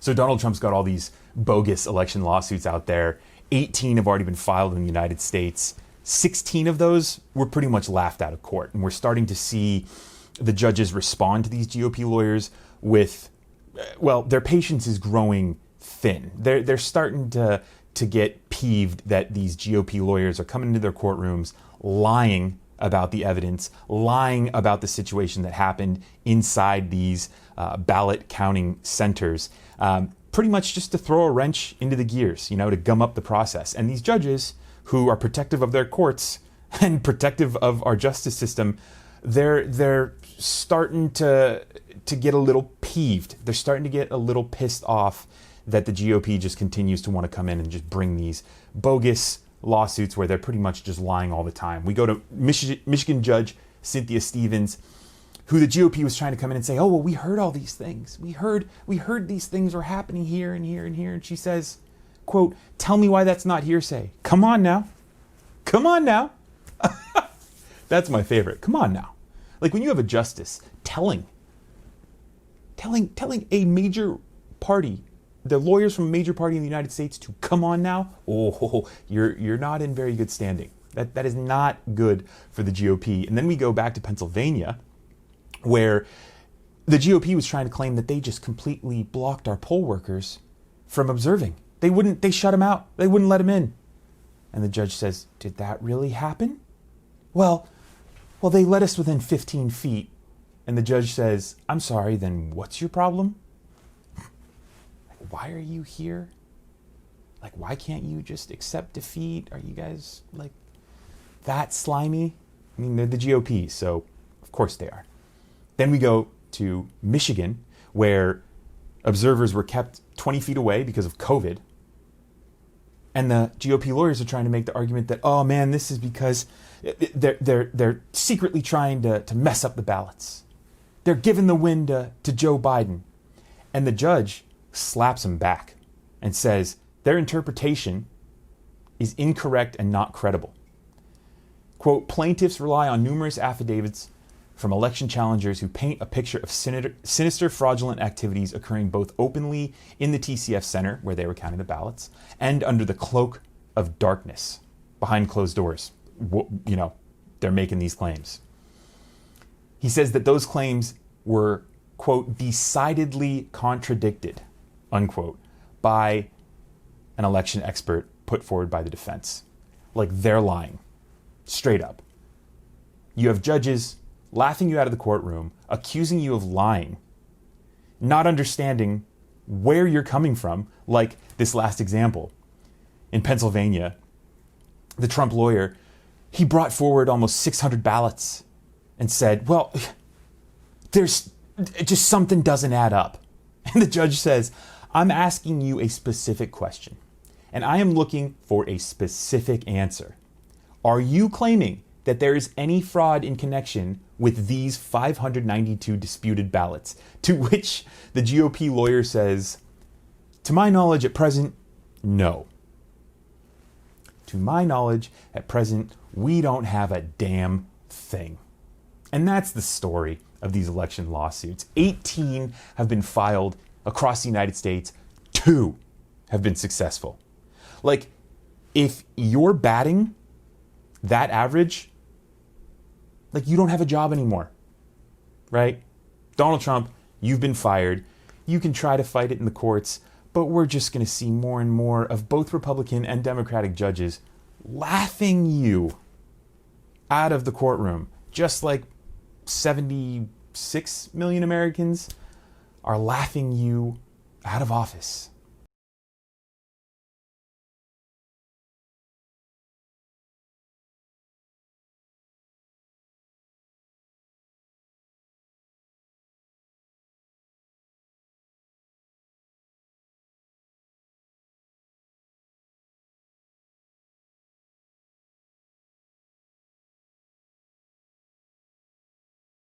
So Donald Trump's got all these bogus election lawsuits out there. 18 have already been filed in the United States. 16 of those were pretty much laughed out of court. And we're starting to see the judges respond to these GOP lawyers with, well, their patience is growing thin. They're starting to get peeved that these GOP lawyers are coming into their courtrooms lying about the evidence, lying about the situation that happened inside these ballot counting centers, pretty much just to throw a wrench into the gears, to gum up the process. And these judges, who are protective of their courts and protective of our justice system, they're starting to get a little peeved. They're starting to get a little pissed off that the GOP just continues to want to come in and just bring these bogus lawsuits where they're pretty much just lying all the time. We go to Michigan Judge Cynthia Stevens, who the GOP was trying to come in and say, oh, well, we heard all these things. We heard these things were happening here and here and here. And she says, quote, tell me why that's not hearsay. Come on now. Come on now. That's my favorite. Come on now. Like when you have a justice telling a major party, the lawyers from a major party in the United States, to come on now, you're not in very good standing. That is not good for the GOP. And then we go back to Pennsylvania, where the GOP was trying to claim that they just completely blocked our poll workers from observing. They shut them out. They wouldn't let them in. And the judge says, did that really happen? Well, they let us within 15 feet. And the judge says, I'm sorry, then what's your problem? Why are you here? Like, why can't you just accept defeat? Are you guys like that slimy? I mean, they're the GOP, so of course they are. Then we go to Michigan, where observers were kept 20 feet away because of COVID. And the GOP lawyers are trying to make the argument that, oh man, this is because they're secretly trying to mess up the ballots. They're giving the win to Joe Biden. And the judge slaps him back and says their interpretation is incorrect and not credible. Quote, plaintiffs rely on numerous affidavits from election challengers who paint a picture of sinister fraudulent activities occurring both openly in the TCF Center, where they were counting the ballots, and under the cloak of darkness, behind closed doors. They're making these claims. He says that those claims were, quote, decidedly contradicted, unquote, by an election expert put forward by the defense. Like, they're lying. Straight up. You have judges laughing you out of the courtroom, accusing you of lying, not understanding where you're coming from, like this last example. In Pennsylvania, the Trump lawyer, he brought forward almost 600 ballots and said, well, there's just something doesn't add up. And the judge says, I'm asking you a specific question, and I am looking for a specific answer. Are you claiming that there is any fraud in connection with these 592 disputed ballots? To which the GOP lawyer says, to my knowledge at present, no. To my knowledge at present, we don't have a damn thing. And that's the story of these election lawsuits. 18 have been filed across the United States. 2 have been successful. Like, if you're batting that average, like, you don't have a job anymore, right? Donald Trump, you've been fired. You can try to fight it in the courts, but we're just going to see more and more of both Republican and Democratic judges laughing you out of the courtroom, just like 76 million Americans are laughing you out of office.